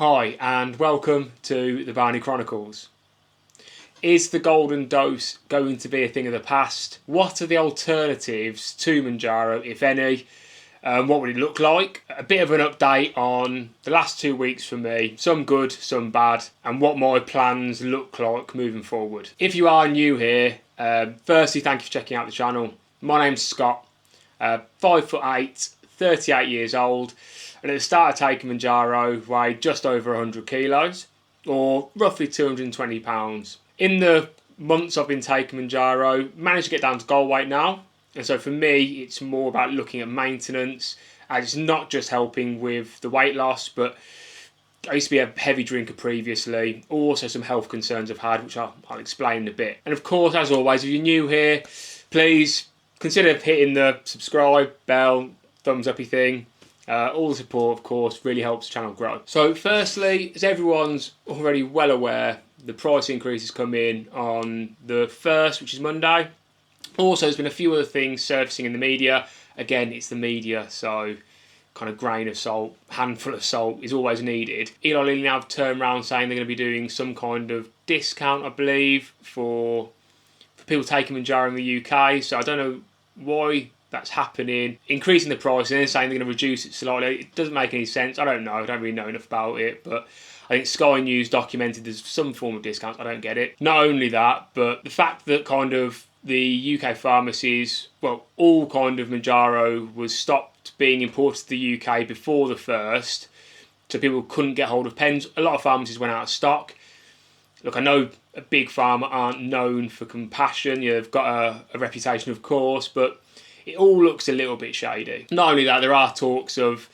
Hi and welcome to the Barney Chronicles. Is the golden dose going to be a thing of the past? What are the alternatives to Mounjaro, if any? What would it look like? A bit of an update on the last 2 weeks for me, some good, some bad, and what my plans look like moving forward. If you are new here, firstly thank you for checking out the channel. My name's Scott, 5'8", 38 years old, and at the start of taking Mounjaro weighed just over 100 kilos, or roughly 220 pounds. In the months I've been taking Mounjaro, managed to get down to goal weight now, and so for me it's more about looking at maintenance, as it's not just helping with the weight loss, but I used to be a heavy drinker previously, also some health concerns I've had, which I'll explain in a bit. And of course, as always, if you're new here, please consider hitting the subscribe, bell, thumbs uppy thing. All the support, of course, really helps the channel grow. So firstly, as everyone's already well aware, the price increases come in on the 1st, which is Monday. Also, there's been a few other things surfacing in the media. Again, it's the media, so kind of grain of salt, handful of salt is always needed. Eli Lilly now have turned around saying they're going to be doing some kind of discount, I believe, for people taking Mounjaro in the UK. So I don't know why that's happening, increasing the price and then saying they're going to reduce it slightly. It doesn't make any sense. I don't know. I don't really know enough about it, but I think Sky News documented there's some form of discounts. I don't get it. Not only that, but the fact that kind of the UK pharmacies, well, all kind of Mounjaro was stopped being imported to the UK before the 1st, so people couldn't get hold of pens. A lot of pharmacies went out of stock. Look, I know a big pharma aren't known for compassion. You know, they've got a reputation, of course, but it all looks a little bit shady. Not only that, there are talks of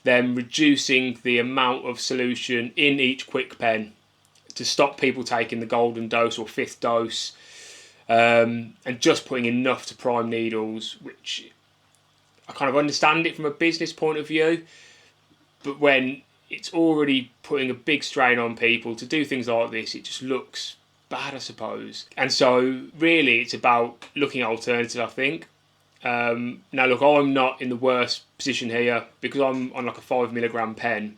them reducing the amount of solution in each quick pen to stop people taking the golden dose or 5th dose, and just putting enough to prime needles, which I kind of understand it from a business point of view, but when it's already putting a big strain on people to do things like this, it just looks bad, I suppose. And so really it's about looking at alternatives, I think. Now look, I'm not in the worst position here because I'm on like a 5mg pen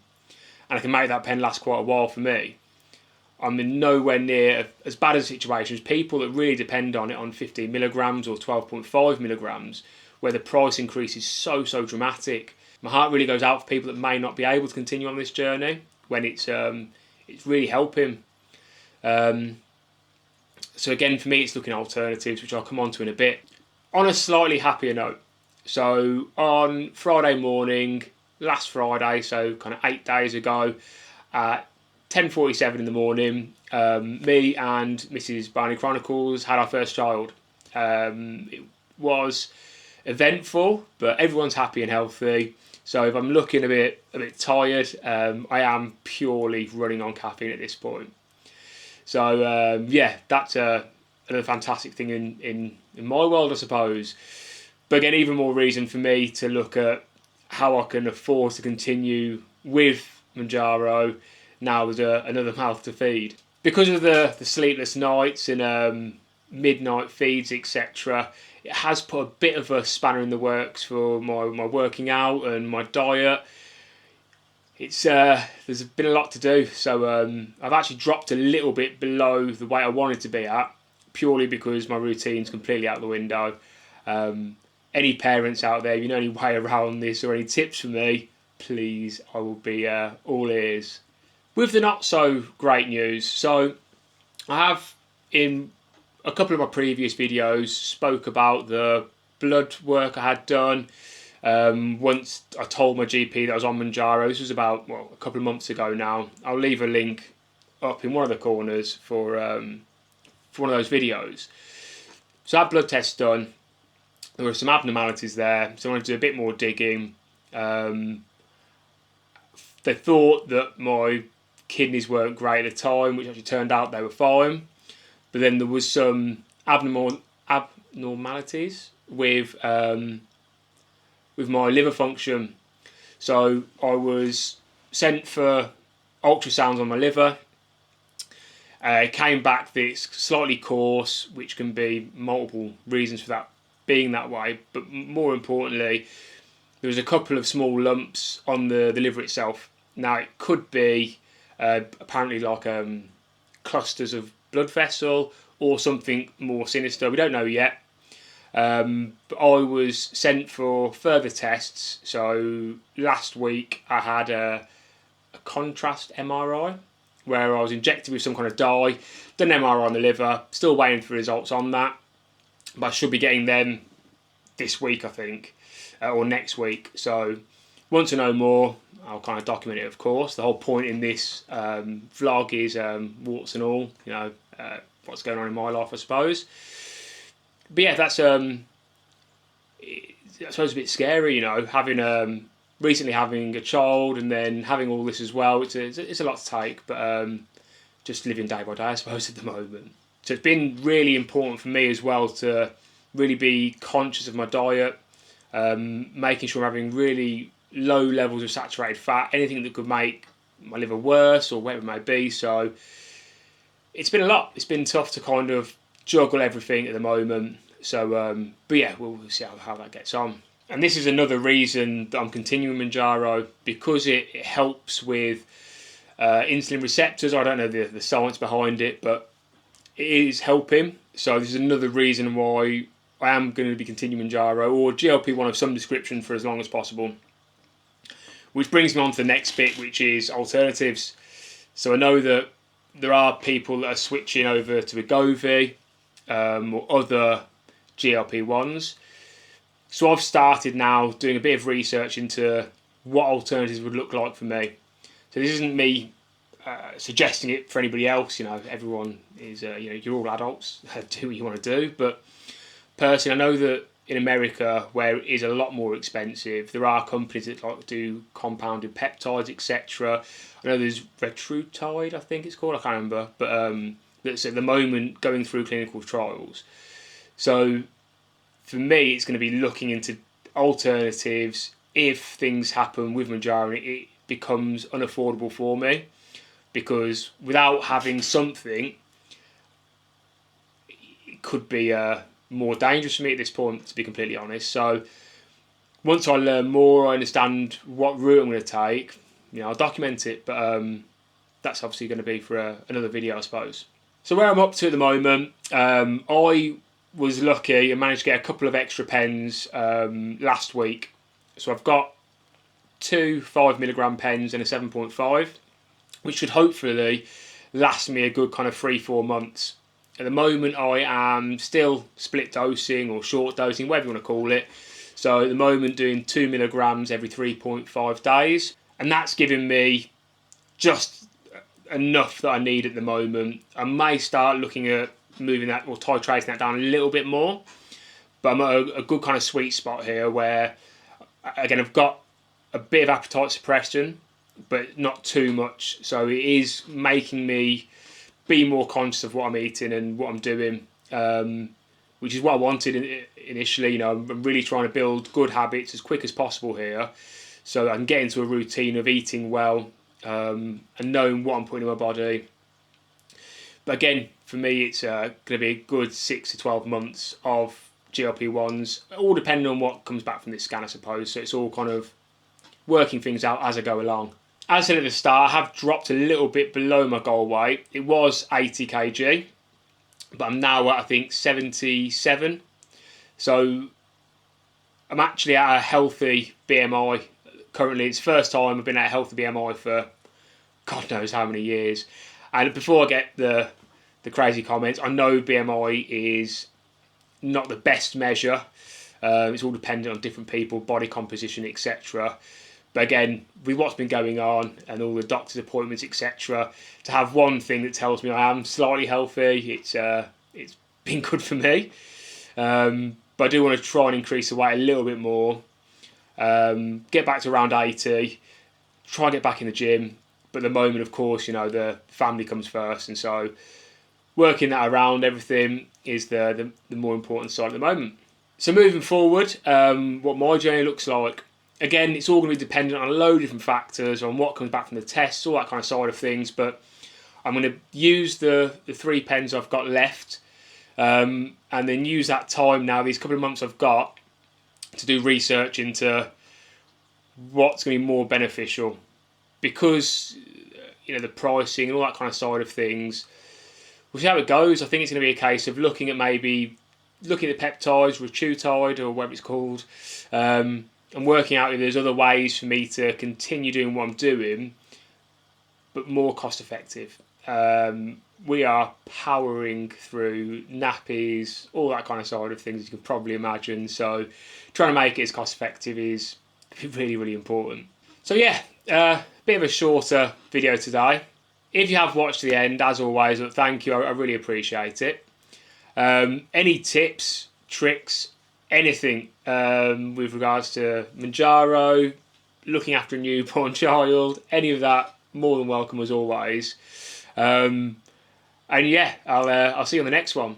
and I can make that pen last quite a while for me. I'm in nowhere near as bad a situation as people that really depend on it on 15mg or 12.5mg, where the price increase is so dramatic. My heart really goes out for people that may not be able to continue on this journey when it's really helping. So again, for me, it's looking at alternatives, which I'll come on to in a bit. On a slightly happier note, so on Friday morning, last Friday, so kind of 8 days ago, at 10:47 in the morning, me and Mrs. Barney Chronicles had our first child. It was eventful, but everyone's happy and healthy. So if I'm looking a bit tired, I am purely running on caffeine at this point. So yeah, that's another fantastic thing in my world, I suppose. But again, even more reason for me to look at how I can afford to continue with Mounjaro now there's another mouth to feed. Because of the sleepless nights and midnight feeds, etc., it has put a bit of a spanner in the works for my working out and my diet. It's there's been a lot to do, so I've actually dropped a little bit below the weight I wanted to be at, purely because my routine's completely out the window. Any parents out there, you know any way around this or any tips for me, please, I will be all ears. With the not so great news, so I have in a couple of my previous videos spoke about the blood work I had done. Once I told my GP that I was on Mounjaro, this was about a couple of months ago now. I'll leave a link up in one of the corners for one of those videos. So I had blood tests done. There were some abnormalities there, so I wanted to do a bit more digging. They thought that my kidneys weren't great at the time, which actually turned out they were fine. But then there was some abnormalities with my liver function. So I was sent for ultrasounds on my liver. It came back that it's slightly coarse, which can be multiple reasons for that being that way. But more importantly, there was a couple of small lumps on the liver itself. Now, it could be apparently like clusters of blood vessel or something more sinister. We don't know yet. But I was sent for further tests. So last week I had a contrast MRI where I was injected with some kind of dye, done an MRI on the liver, still waiting for results on that, but I should be getting them this week, I think, or next week. So want to know more, I'll kind of document it, of course. The whole point in this vlog is warts and all, what's going on in my life, I suppose. But yeah, that's I suppose a bit scary, having recently having a child and then having all this as well. It's a lot to take, but just living day by day, I suppose, at the moment. So it's been really important for me as well to really be conscious of my diet, making sure I'm having really low levels of saturated fat, anything that could make my liver worse or whatever it may be. So it's been a lot. It's been tough to kind of juggle everything at the moment. So, but yeah, we'll see how that gets on. And this is another reason that I'm continuing Mounjaro, because it helps with insulin receptors. I don't know the science behind it, but it is helping. So this is another reason why I am going to be continuing Mounjaro or GLP-1 of some description for as long as possible. Which brings me on to the next bit, which is alternatives. So I know that there are people that are switching over to Wegovy or other GLP-1s. So I've started now doing a bit of research into what alternatives would look like for me. So this isn't me suggesting it for anybody else. Everyone is, you're all adults, do what you want to do. But personally, I know that in America, where it is a lot more expensive, there are companies that like do compounded peptides, etc. I know there's Referral, I think it's called, I can't remember, but that's at the moment going through clinical trials. So for me, it's going to be looking into alternatives if things happen with Mounjaro and it becomes unaffordable for me. Because without having something, it could be more dangerous for me at this point, to be completely honest. So once I learn more, I understand what route I'm going to take, I'll document it. But that's obviously going to be for another video, I suppose. So where I'm up to at the moment, I was lucky and managed to get a couple of extra pens last week. So I've got 2 5mg pens and a 7.5, which should hopefully last me a good kind of 3-4 months. At the moment, I am still split dosing or short dosing, whatever you want to call it. So at the moment, doing 2 milligrams every 3.5 days, and that's giving me just enough that I need at the moment. I may start looking at moving that or titrating that down a little bit more, but I'm at a good kind of sweet spot here where, again, I've got a bit of appetite suppression, but not too much. So it is making me be more conscious of what I'm eating and what I'm doing, which is what I wanted initially. I'm really trying to build good habits as quick as possible here, so that I can get into a routine of eating well and knowing what I'm putting in my body. But again, for me, it's going to be a good 6 to 12 months of GLP-1s, all depending on what comes back from this scan, I suppose. So it's all kind of working things out as I go along. As I said at the start, I have dropped a little bit below my goal weight. It was 80 kg, but I'm now at, I think, 77. So I'm actually at a healthy BMI. Currently, it's the first time I've been at a healthy BMI for God knows how many years. And before I get the crazy comments, I know BMI is not the best measure. It's all dependent on different people, body composition, etc. But again, with what's been going on and all the doctor's appointments, etc., to have one thing that tells me I am slightly healthy, it's been good for me. But I do want to try and increase the weight a little bit more, get back to around 80, try and get back in the gym. But at the moment, of course, the family comes first, and so working that around everything is the more important side at the moment. So moving forward, what my journey looks like. Again, it's all going to be dependent on a load of different factors, on what comes back from the tests, all that kind of side of things. But I'm going to use the 3 pens I've got left, and then use that time now, these couple of months I've got, to do research into what's going to be more beneficial. Because the pricing and all that kind of side of things. We'll see how it goes. I think it's going to be a case of looking at peptides, Retutide or whatever it's called, and working out if there's other ways for me to continue doing what I'm doing, but more cost effective. We are powering through nappies, all that kind of side of things, you can probably imagine. So trying to make it as cost effective is really, really important. So yeah, bit of a shorter video today. If you have watched to the end, as always, thank you. I really appreciate it. Any tips, tricks, anything with regards to Mounjaro, looking after a newborn child, any of that, more than welcome as always. And yeah, I'll see you on the next one.